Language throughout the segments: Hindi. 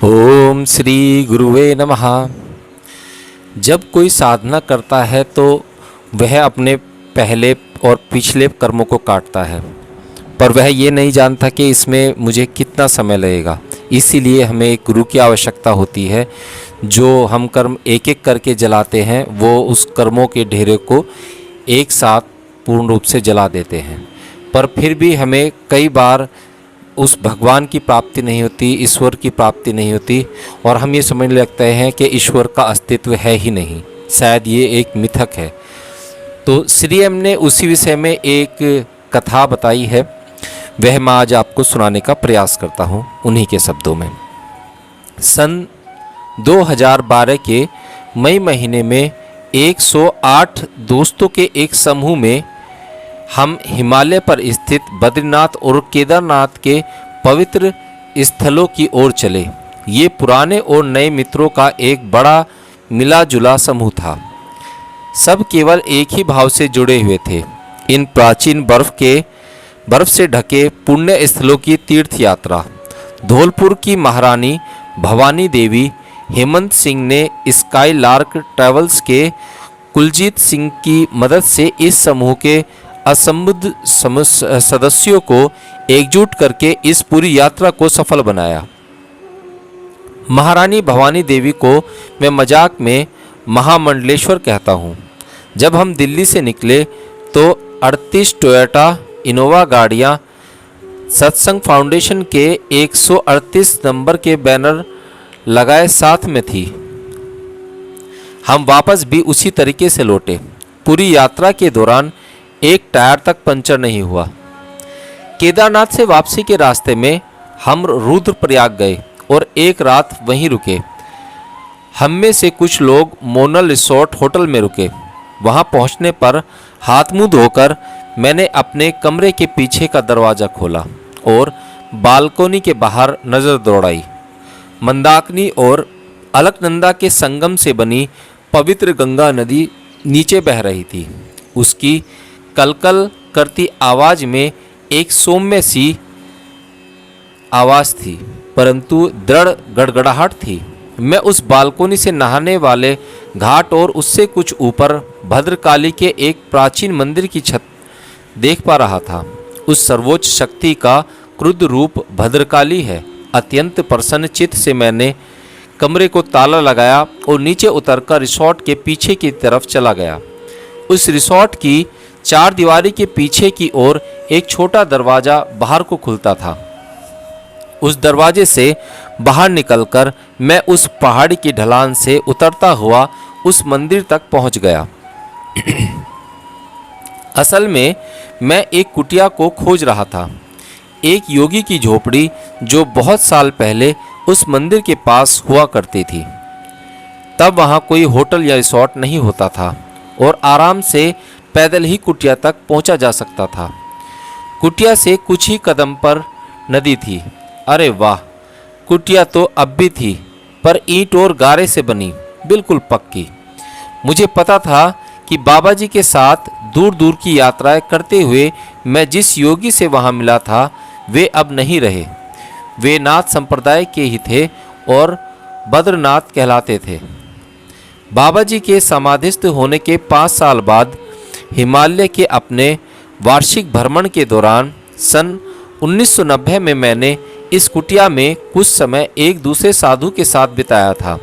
ओम श्री गुरुवे नमः। जब कोई साधना करता है तो वह अपने पहले और पिछले कर्मों को काटता है, पर वह ये नहीं जानता कि इसमें मुझे कितना समय लगेगा। इसीलिए हमें एक गुरु की आवश्यकता होती है। जो हम कर्म एक एक करके जलाते हैं वो उस कर्मों के ढेरे को एक साथ पूर्ण रूप से जला देते हैं, पर फिर भी हमें कई बार उस भगवान की प्राप्ति नहीं होती, ईश्वर की प्राप्ति नहीं होती, और हम ये समझने लगते हैं कि ईश्वर का अस्तित्व है ही नहीं, शायद ये एक मिथक है। तो श्री एम ने उसी विषय में एक कथा बताई है, वह मैं आज आपको सुनाने का प्रयास करता हूँ उन्हीं के शब्दों में। सन 2012 के मई महीने में 108 दोस्तों के एक समूह में हम हिमालय पर स्थित बद्रीनाथ और केदारनाथ के पवित्र स्थलों की ओर चले। ये पुराने और नए मित्रों का एक बड़ा मिला जुला समूह था। सब केवल एक ही भाव से जुड़े हुए थे। इन प्राचीन बर्फ से ढके पुण्य स्थलों की तीर्थ यात्रा धौलपुर की महारानी भवानी देवी हेमंत सिंह ने स्काई लार्क ट्रैवल्स के कुलजीत सिंह की मदद से इस समूह के असंबद्ध सदस्यों को एकजुट करके इस पूरी यात्रा को सफल बनाया। महारानी भवानी देवी को मैं मजाक में महामंडलेश्वर कहता हूँ। जब हम दिल्ली से निकले तो 38 टोयोटा इनोवा गाड़ियाँ सत्संग फाउंडेशन के 138 नंबर के बैनर लगाए साथ में थी। हम वापस भी उसी तरीके से लौटे। पूरी यात्रा के दौरान एक टायर तक पंचर नहीं हुआ। केदारनाथ से वापसी के रास्ते में हम रुद्रप्रयाग गए और एक रात वहीं रुके। हम में से कुछ लोग मोनल रिसोर्ट होटल में रुके। वहां पहुंचने पर हाथ मुंह धोकर मैंने अपने कमरे के पीछे का दरवाज़ा खोला और बालकोनी के बाहर नज़र दौड़ाई। मंदाकिनी और अलकनंदा के संगम से बनी पवित्र गंगा नदी नीचे बह रही थी। उसकी कलकल करती आवाज में एक सौम्य सी आवाज़ थी, परंतु दृढ़ गड़गड़ाहट थी। मैं उस बालकोनी से नहाने वाले घाट और उससे कुछ ऊपर भद्रकाली के एक प्राचीन मंदिर की छत देख पा रहा था। उस सर्वोच्च शक्ति का क्रुद्ध रूप भद्रकाली है। अत्यंत प्रसन्न चित्त से मैंने कमरे को ताला लगाया और नीचे उतरकर रिसोर्ट के पीछे की तरफ चला गया। उस रिसोर्ट की चार दीवारी के पीछे की ओर एक छोटा दरवाज़ा बाहर को खुलता था। उस दरवाजे से बाहर निकलकर मैं उस पहाड़ी की ढलान से उतरता हुआ उस मंदिर तक पहुंच गया। असल में मैं एक कुटिया को खोज रहा था, एक योगी की झोपड़ी जो बहुत साल पहले उस मंदिर के पास हुआ करती थी। तब वहाँ कोई होटल या रिसोर्ट नहीं होता था और आराम से पैदल ही कुटिया तक पहुंचा जा सकता था। कुटिया से कुछ ही कदम पर नदी थी। अरे वाह, कुटिया तो अब भी थी, पर ईंट और गारे से बनी, बिल्कुल पक्की। मुझे पता था कि बाबा जी के साथ दूर दूर की यात्राएं करते हुए मैं जिस योगी से वहां मिला था वे अब नहीं रहे। वे नाथ संप्रदाय के ही थे और बद्रनाथ कहलाते थे। बाबा जी के समाधिस्थ होने के 5 साल बाद हिमालय के अपने वार्षिक भ्रमण के दौरान सन 1990 में मैंने इस कुटिया में कुछ समय एक दूसरे साधु के साथ बिताया था।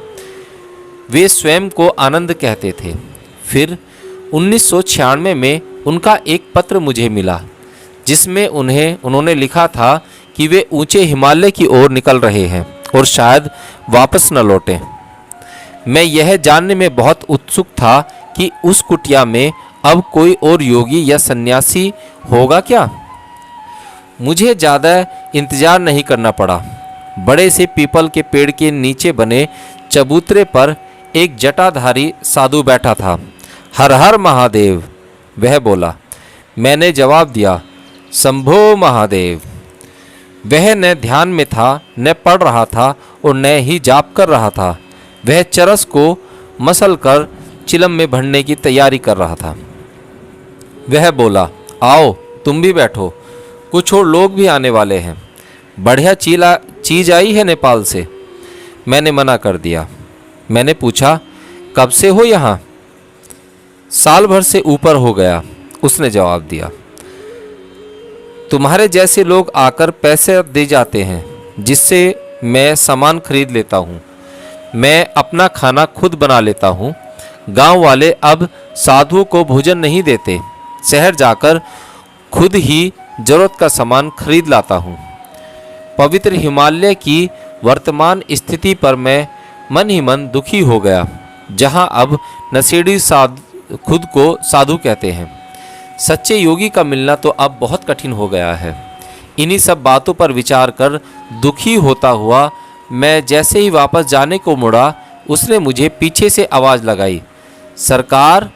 वे स्वयं को आनंद कहते थे। फिर 1996 में उनका एक पत्र मुझे मिला जिसमें उन्होंने लिखा था कि वे ऊंचे हिमालय की ओर निकल रहे हैं और शायद वापस न लौटें। मैं यह जानने में बहुत उत्सुक था कि उस कुटिया में अब कोई और योगी या सन्यासी होगा क्या। मुझे ज़्यादा इंतजार नहीं करना पड़ा। बड़े से पीपल के पेड़ के नीचे बने चबूतरे पर एक जटाधारी साधु बैठा था। हर हर महादेव, वह बोला। मैंने जवाब दिया, शंभो महादेव। वह न ध्यान में था, न पढ़ रहा था और न ही जाप कर रहा था। वह चरस को मसल कर चिलम में भरने की तैयारी कर रहा था। वह बोला, आओ तुम भी बैठो, कुछ और लोग भी आने वाले हैं। बढ़िया चीज़ आई है नेपाल से। मैंने मना कर दिया। मैंने पूछा, कब से हो यहाँ? साल भर से ऊपर हो गया, उसने जवाब दिया। तुम्हारे जैसे लोग आकर पैसे दे जाते हैं जिससे मैं सामान खरीद लेता हूँ। मैं अपना खाना खुद बना लेता हूँ। गांव वाले अब साधुओं को भोजन नहीं देते। शहर जाकर खुद ही जरूरत का सामान खरीद लाता हूँ। पवित्र हिमालय की वर्तमान स्थिति पर मैं मन ही मन दुखी हो गया, जहाँ अब नशेड़ी खुद को साधु कहते हैं। सच्चे योगी का मिलना तो अब बहुत कठिन हो गया है। इन्हीं सब बातों पर विचार कर दुखी होता हुआ मैं जैसे ही वापस जाने को मुड़ा, उसने मुझे पीछे से आवाज़ लगाई, सरकार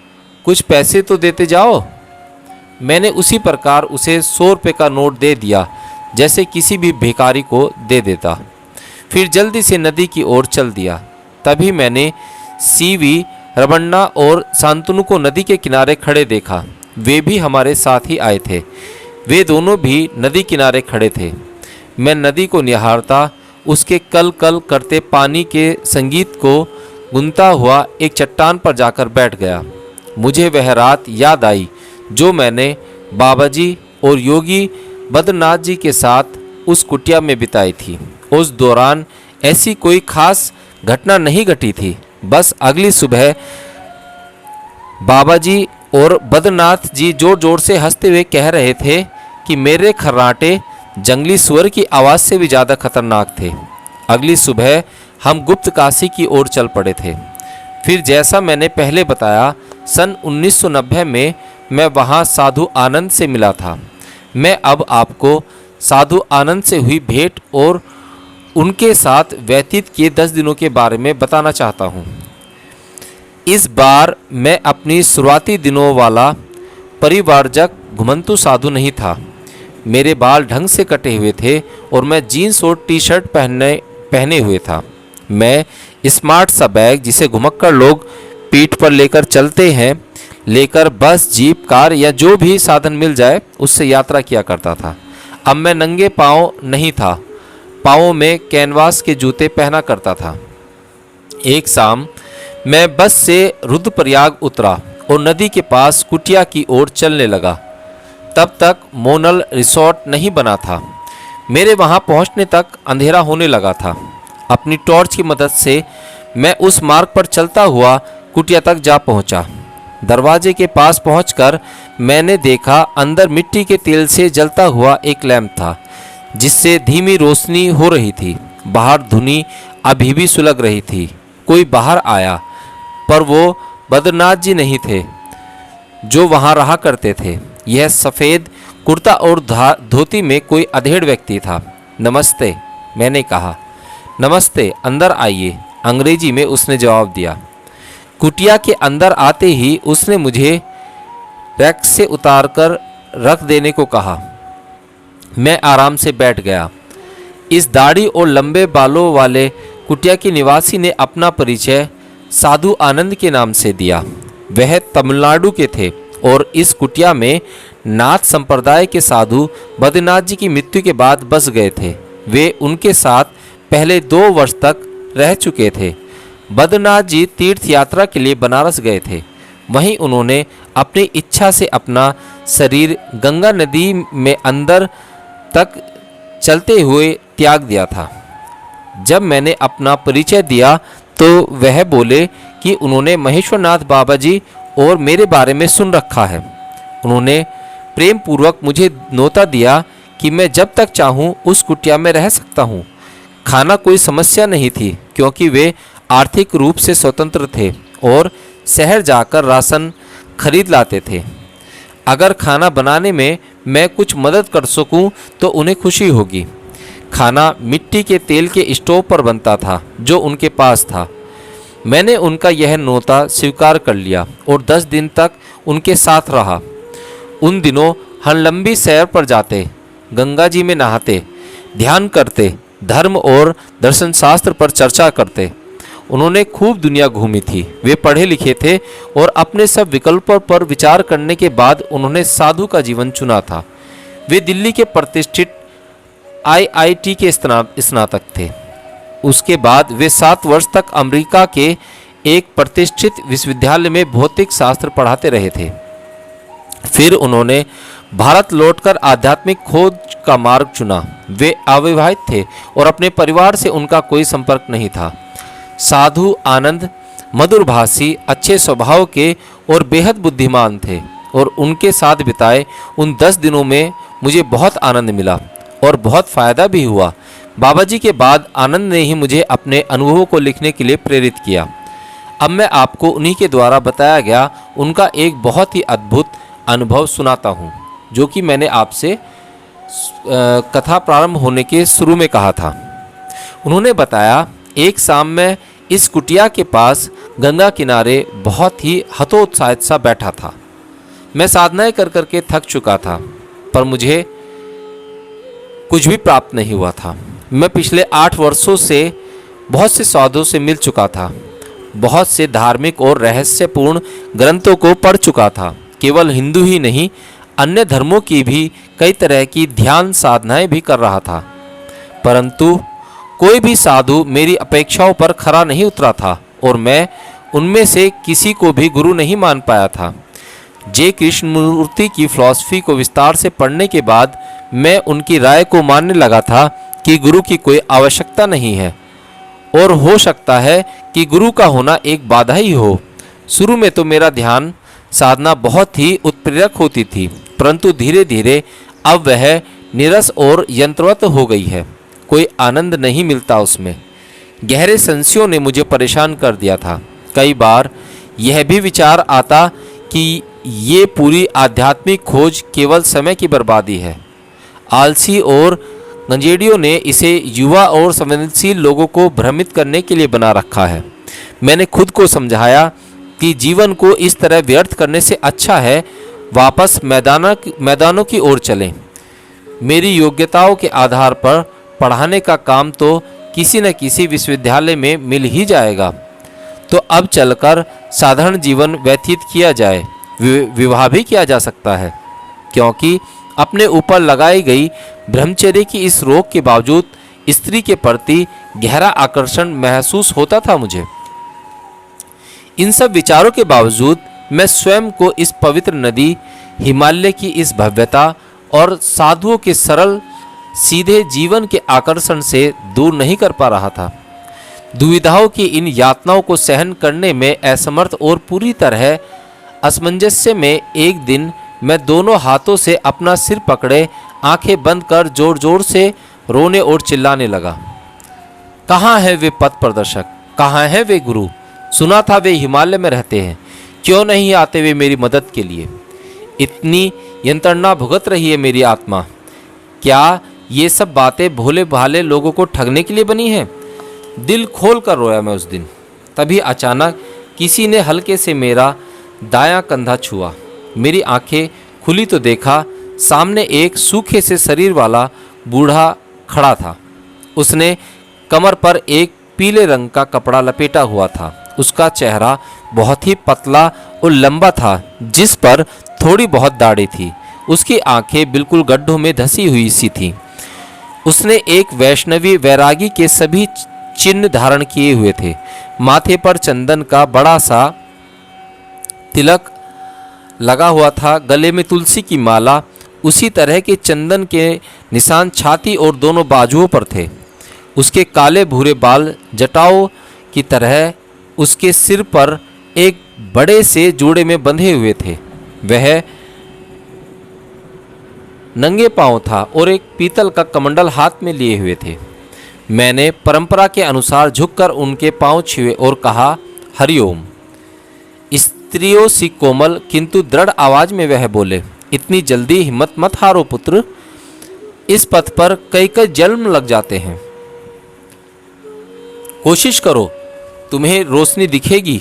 कुछ पैसे तो देते जाओ। मैंने उसी प्रकार उसे 100 रुपये का नोट दे दिया, जैसे किसी भी भिखारी को दे देता। फिर जल्दी से नदी की ओर चल दिया। तभी मैंने सीवी, रमन्ना और शांतनु को नदी के किनारे खड़े देखा। वे भी हमारे साथ ही आए थे। वे दोनों भी नदी किनारे खड़े थे। मैं नदी को निहारता उसके कल कल करते पानी के संगीत को गुनता हुआ एक चट्टान पर जाकर बैठ गया। मुझे वह रात याद आई जो मैंने बाबाजी और योगी बद्रनाथ जी के साथ उस कुटिया में बिताई थी। उस दौरान ऐसी कोई खास घटना नहीं घटी थी। बस अगली सुबह बाबाजी और बद्रनाथ जी जोर जोर से हंसते हुए कह रहे थे कि मेरे खर्राटे जंगली सुअर की आवाज़ से भी ज़्यादा खतरनाक थे। अगली सुबह हम गुप्त काशी की ओर चल पड़े थे। फिर जैसा मैंने पहले बताया, सन 1990 में मैं वहाँ साधु आनंद से मिला था। मैं अब आपको साधु आनंद से हुई भेंट और उनके साथ व्यतीत किए 10 दिनों के बारे में बताना चाहता हूँ। इस बार मैं अपनी शुरुआती दिनों वाला परिवारजक घुमंतु साधु नहीं था। मेरे बाल ढंग से कटे हुए थे और मैं जीन्स और टी शर्ट पहने हुए था। मैं स्मार्ट सा बैग, जिसे घुमक्कड़ लोग पीठ पर लेकर चलते हैं, लेकर बस, जीप, कार या जो भी साधन मिल जाए उससे यात्रा किया करता था। अब मैं नंगे पाँव नहीं था, पाँवों में कैनवास के जूते पहना करता था। एक शाम मैं बस से रुद्रप्रयाग उतरा और नदी के पास कुटिया की ओर चलने लगा। तब तक मोनल रिसोर्ट नहीं बना था। मेरे वहां पहुंचने तक अंधेरा होने लगा था। अपनी टॉर्च की मदद से मैं उस मार्ग पर चलता हुआ कुटिया तक जा पहुंचा। दरवाजे के पास पहुंचकर मैंने देखा अंदर मिट्टी के तेल से जलता हुआ एक लैंप था, जिससे धीमी रोशनी हो रही थी। बाहर धुनी अभी भी सुलग रही थी। कोई बाहर आया, पर वो बद्रनाथ जी नहीं थे जो वहाँ रहा करते थे। यह सफ़ेद कुर्ता और धोती में कोई अधेड़ व्यक्ति था। नमस्ते, मैंने कहा। नमस्ते, अंदर आइए, अंग्रेजी में उसने जवाब दिया। कुटिया के अंदर आते ही उसने मुझे रैक से उतारकर रख देने को कहा। मैं आराम से बैठ गया। इस दाढ़ी और लंबे बालों वाले कुटिया के निवासी ने अपना परिचय साधु आनंद के नाम से दिया। वह तमिलनाडु के थे और इस कुटिया में नाथ संप्रदाय के साधु बद्रीनाथ जी की मृत्यु के बाद बस गए थे। वे उनके साथ पहले 2 वर्ष तक रह चुके थे। बद्रीनाथ जी तीर्थ यात्रा के लिए बनारस गए थे। वहीं उन्होंने अपनी इच्छा से अपना शरीर गंगा नदी में अंदर तक चलते हुए त्याग दिया था। जब मैंने अपना परिचय दिया तो वह बोले कि उन्होंने महेश्वरनाथ बाबा जी और मेरे बारे में सुन रखा है। उन्होंने प्रेम पूर्वक मुझे न्योता दिया कि मैं जब तक चाहूँ उस कुटिया में रह सकता हूँ। खाना कोई समस्या नहीं थी, क्योंकि वे आर्थिक रूप से स्वतंत्र थे और शहर जाकर राशन खरीद लाते थे। अगर खाना बनाने में मैं कुछ मदद कर सकूं तो उन्हें खुशी होगी। खाना मिट्टी के तेल के स्टोव पर बनता था जो उनके पास था। मैंने उनका यह न्योता स्वीकार कर लिया और 10 दिन तक उनके साथ रहा। उन दिनों हम लंबी सैर पर जाते, गंगा जी में नहाते, ध्यान करते, धर्म और दर्शन शास्त्र पर चर्चा करते। उन्होंने खूब दुनिया घूमी थी। वे पढ़े लिखे थे और अपने सब विकल्पों पर विचार करने के बाद उन्होंने साधु का जीवन चुना था। वे दिल्ली के प्रतिष्ठित IIT के स्नातक थे। उसके बाद वे 7 वर्ष तक अमेरिका के एक प्रतिष्ठित विश्वविद्यालय में भौतिक शास्त्र पढ़ाते रहे थे। फिर उन्होंने भारत लौटकर आध्यात्मिक खोज का मार्ग चुना। वे अविवाहित थे और अपने परिवार से उनका कोई संपर्क नहीं था। साधु आनंद मधुरभाषी, अच्छे स्वभाव के और बेहद बुद्धिमान थे और उनके साथ बिताए उन 10 दिनों में मुझे बहुत आनंद मिला और बहुत फ़ायदा भी हुआ। बाबा जी के बाद आनंद ने ही मुझे अपने अनुभवों को लिखने के लिए प्रेरित किया। अब मैं आपको उन्हीं के द्वारा बताया गया उनका एक बहुत ही अद्भुत अनुभव सुनाता हूँ, जो कि मैंने आपसे कथा प्रारंभ होने के शुरू में कहा था। उन्होंने बताया, एक शाम मैं इस कुटिया के पास गंगा किनारे बहुत ही हतोत्साहित सा बैठा था। मैं साधनाएं कर करके थक चुका था, पर मुझे कुछ भी प्राप्त नहीं हुआ था। मैं पिछले 8 वर्षों से बहुत से साधुओं से मिल चुका था, बहुत से धार्मिक और रहस्यपूर्ण ग्रंथों को पढ़ चुका था। केवल हिंदू ही नहीं, अन्य धर्मों की भी कई तरह की ध्यान साधनाएं भी कर रहा था, परंतु कोई भी साधु मेरी अपेक्षाओं पर खरा नहीं उतरा था और मैं उनमें से किसी को भी गुरु नहीं मान पाया था। जे कृष्णमूर्ति की फिलॉसफी को विस्तार से पढ़ने के बाद मैं उनकी राय को मानने लगा था कि गुरु की कोई आवश्यकता नहीं है और हो सकता है कि गुरु का होना एक बाधा ही हो। शुरू में तो मेरा ध्यान साधना बहुत ही उत्प्रेरक होती थी, परंतु धीरे धीरे अब वह नीरस और यंत्रवत हो गई है। कोई आनंद नहीं मिलता उसमें। गहरे संशयों ने मुझे परेशान कर दिया था। कई बार यह भी विचार आता कि ये पूरी आध्यात्मिक खोज केवल समय की बर्बादी है। आलसी और गंजेड़ियों ने इसे युवा और संवेदनशील लोगों को भ्रमित करने के लिए बना रखा है। मैंने खुद को समझाया कि जीवन को इस तरह व्यर्थ करने से अच्छा है वापस मैदानों की ओर चलें। मेरी योग्यताओं के आधार पर पढ़ाने का काम तो किसी न किसी विश्वविद्यालय में मिल ही जाएगा, तो अब चलकर साधारण जीवन व्यतीत किया जाए। विवाह भी किया जा सकता है, क्योंकि अपने ऊपर लगाई गई ब्रह्मचर्य की इस रोक के बावजूद स्त्री के प्रति गहरा आकर्षण महसूस होता था मुझे। इन सब विचारों के बावजूद मैं स्वयं को इस पवित्र नदी, हिमालय की इस भव्यता और साधुओं के सरल सीधे जीवन के आकर्षण से दूर नहीं कर पा रहा था। दुविधाओं की इन यातनाओं को सहन करने में असमर्थ और पूरी तरह असमंजस्य में एक दिन मैं दोनों हाथों से अपना सिर पकड़े आंखें बंद कर जोर जोर से रोने और चिल्लाने लगा। कहाँ है वे पथ प्रदर्शक? कहाँ है वे गुरु? सुना था वे हिमालय में रहते हैं, क्यों नहीं आते वे मेरी मदद के लिए? इतनी यंत्रणा भुगत रही है मेरी आत्मा। क्या ये सब बातें भोले भाले लोगों को ठगने के लिए बनी हैं? दिल खोल कर रोया मैं उस दिन। तभी अचानक किसी ने हल्के से मेरा दायां कंधा छुआ। मेरी आंखें खुली तो देखा सामने एक सूखे से शरीर वाला बूढ़ा खड़ा था। उसने कमर पर एक पीले रंग का कपड़ा लपेटा हुआ था। उसका चेहरा बहुत ही पतला और लंबा था, जिस पर थोड़ी बहुत दाढ़ी थी। उसकी आंखें बिल्कुल गड्ढों में धसी हुई सी थीं। उसने एक वैष्णवी वैरागी के सभी चिन्ह धारण किए हुए थे। माथे पर चंदन का बड़ा सा तिलक लगा हुआ था। गले में तुलसी की माला, उसी तरह के चंदन के निशान छाती और दोनों बाजुओं पर थे। उसके काले भूरे बाल जटाओं की तरह उसके सिर पर एक बड़े से जोड़े में बंधे हुए थे। वह नंगे पांव था और एक पीतल का कमंडल हाथ में लिए हुए थे। मैंने परंपरा के अनुसार झुककर उनके पांव छुए और कहा, हरिओम। स्त्रियों सी कोमल किंतु दृढ़ आवाज में वह बोले, इतनी जल्दी हिम्मत मत हारो पुत्र, इस पथ पर कई कई जन्म लग जाते हैं। कोशिश करो, तुम्हें रोशनी दिखेगी।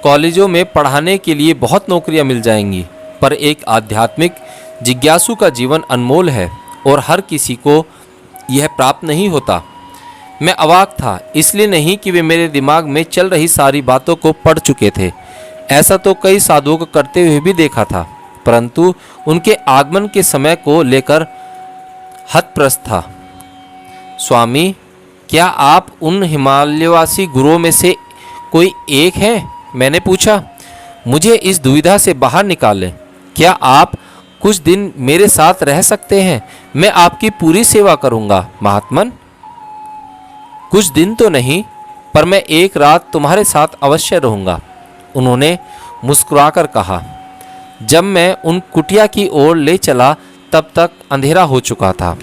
कॉलेजों में पढ़ाने के लिए बहुत नौकरियां मिल जाएंगी, पर एक आध्यात्मिक जिज्ञासु का जीवन अनमोल है और हर किसी को यह प्राप्त नहीं होता। मैं अवाक था, इसलिए नहीं कि वे मेरे दिमाग में चल रही सारी बातों को पढ़ चुके थे। ऐसा तो कई साधुओं को करते हुए भी देखा था, परंतु उनके आगमन के समय को लेकर हतप्रस्त था। स्वामी, क्या आप उन हिमालयवासी गुरुओं में से कोई एक हैं? मैंने पूछा। मुझे इस दुविधा से बाहर निकालें। क्या आप कुछ दिन मेरे साथ रह सकते हैं? मैं आपकी पूरी सेवा करूंगा महात्मन। कुछ दिन तो नहीं, पर मैं एक रात तुम्हारे साथ अवश्य रहूंगा, उन्होंने मुस्कुराकर कहा। जब मैं उन कुटिया की ओर ले चला तब तक अंधेरा हो चुका था।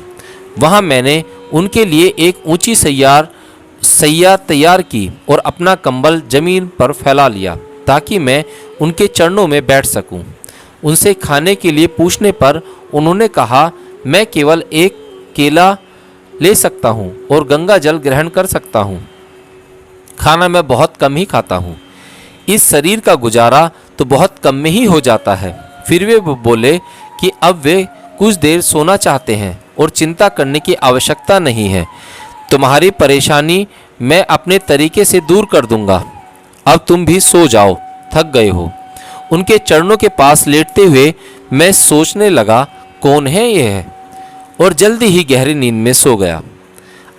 वहां मैंने उनके लिए एक ऊंची सैया तैयार की और अपना कंबल जमीन पर फैला लिया ताकि मैं उनके चरणों में बैठ सकूं। उनसे खाने के लिए पूछने पर उन्होंने कहा, मैं केवल एक केला ले सकता हूं और गंगा जल ग्रहण कर सकता हूं। खाना मैं बहुत कम ही खाता हूं। इस शरीर का गुजारा तो बहुत कम में ही हो जाता है। फिर वे बोले कि अब वे कुछ देर सोना चाहते हैं और चिंता करने की आवश्यकता नहीं है। तुम्हारी परेशानी मैं अपने तरीके से दूर कर दूंगा। अब तुम भी सो जाओ, थक गए हो। उनके चरणों के पास लेटते हुए मैं सोचने लगा, कौन है यह, और जल्दी ही गहरी नींद में सो गया।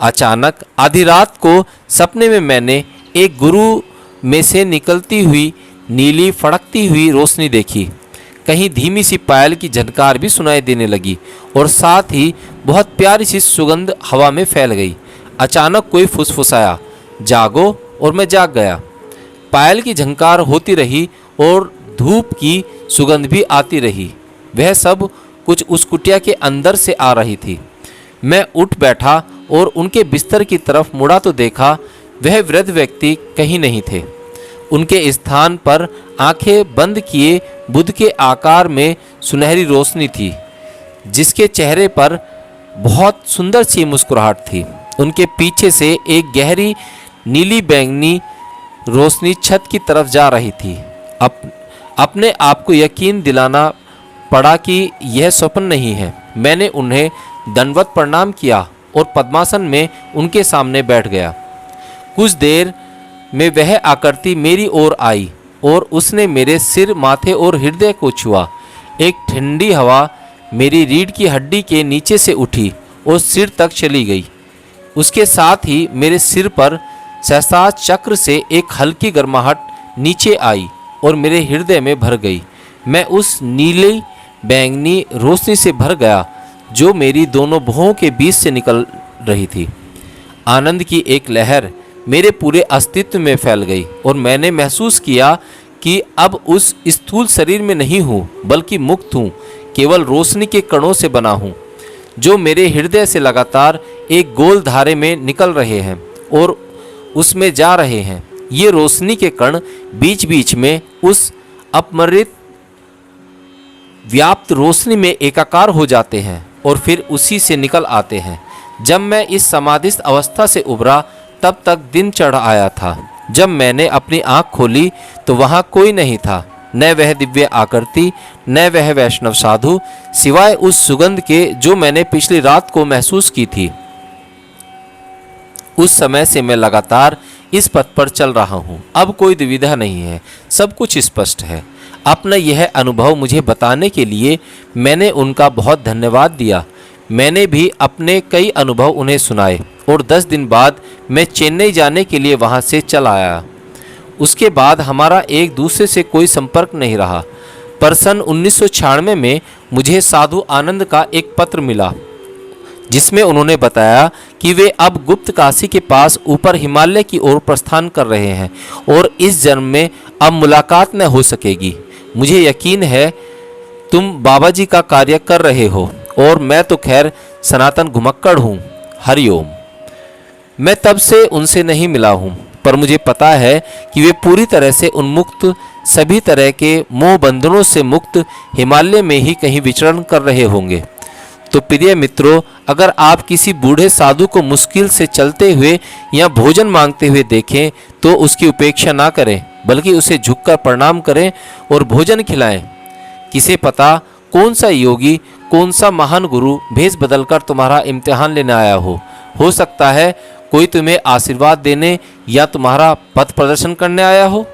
अचानक आधी रात को सपने में मैंने एक गुरु में से निकलती हुई नीली फड़कती हुई रोशनी देखी। कहीं धीमी सी पायल की झनकार भी सुनाई देने लगी और साथ ही बहुत प्यारी सी सुगंध हवा में फैल गई। अचानक कोई फुसफुसाया, जागो, और मैं जाग गया। पायल की झनकार होती रही और धूप की सुगंध भी आती रही। वह सब कुछ उस कुटिया के अंदर से आ रही थी। मैं उठ बैठा और उनके बिस्तर की तरफ मुड़ा तो देखा वह वृद्ध व्यक्ति कहीं नहीं थे। उनके स्थान पर आंखें बंद किए बुद्ध के आकार में सुनहरी रोशनी थी, जिसके चेहरे पर बहुत सुंदर सी मुस्कुराहट थी। उनके पीछे से एक गहरी नीली बैंगनी रोशनी छत की तरफ जा रही थी। अपने आप को यकीन दिलाना पड़ा कि यह स्वप्न नहीं है। मैंने उन्हें दंडवत प्रणाम किया और पद्मासन में उनके सामने बैठ गया। कुछ देर में वह आकृति मेरी ओर आई और उसने मेरे सिर, माथे और हृदय को छुआ। एक ठंडी हवा मेरी रीढ़ की हड्डी के नीचे से उठी और सिर तक चली गई। उसके साथ ही मेरे सिर पर सहसा चक्र से एक हल्की गर्माहट नीचे आई और मेरे हृदय में भर गई। मैं उस नीली बैंगनी रोशनी से भर गया जो मेरी दोनों भुवों के बीच से निकल रही थी। आनंद की एक लहर मेरे पूरे अस्तित्व में फैल गई और मैंने महसूस किया कि अब उस स्थूल शरीर में नहीं हूँ, बल्कि मुक्त हूँ, केवल रोशनी के कणों से बना हूँ जो मेरे हृदय से लगातार एक गोल धारे में निकल रहे हैं और उसमें जा रहे हैं। ये रोशनी के कण बीच बीच में उस अपमृत व्याप्त रोशनी में एकाकार हो जाते हैं और फिर उसी से निकल आते हैं। जब मैं इस समाधिस्थ अवस्था से उभरा तब तक दिन चढ़ आया था। जब मैंने अपनी आंख खोली तो वहां कोई नहीं था, न वह दिव्य आकृति, न वह वैष्णव साधु, सिवाय उस सुगंध के जो मैंने पिछली रात को महसूस की थी। उस समय से मैं लगातार इस पथ पर चल रहा हूँ। अब कोई दुविधा नहीं है, सब कुछ स्पष्ट है। अपना यह अनुभव मुझे बताने के लिए मैंने उनका बहुत धन्यवाद दिया। मैंने भी अपने कई अनुभव उन्हें सुनाए और 10 दिन बाद मैं चेन्नई जाने के लिए वहां से चल आया। उसके बाद हमारा एक दूसरे से कोई संपर्क नहीं रहा। पर सन 1996 में मुझे साधु आनंद का एक पत्र मिला जिसमें उन्होंने बताया कि वे अब गुप्त काशी के पास ऊपर हिमालय की ओर प्रस्थान कर रहे हैं और इस जन्म में अब मुलाकात न हो सकेगी। मुझे यकीन है तुम बाबा जी का कार्य कर रहे हो और मैं तो खैर सनातन घुमक्कड़ हूँ। हरिओम। मैं तब से उनसे नहीं मिला हूँ, पर मुझे पता है कि वे पूरी तरह से उन्मुक्त, सभी तरह के मोह बंधनों से मुक्त हिमालय में ही कहीं विचरण कर रहे होंगे। तो प्रिय मित्रों, अगर आप किसी बूढ़े साधु को मुश्किल से चलते हुए या भोजन मांगते हुए देखें तो उसकी उपेक्षा ना करें, बल्कि उसे झुककर प्रणाम करें और भोजन खिलाएं। किसे पता कौन सा योगी, कौन सा महान गुरु भेष बदलकर तुम्हारा इम्तिहान लेने आया हो सकता है कोई तुम्हें आशीर्वाद देने या तुम्हारा पथ प्रदर्शन करने आया हो।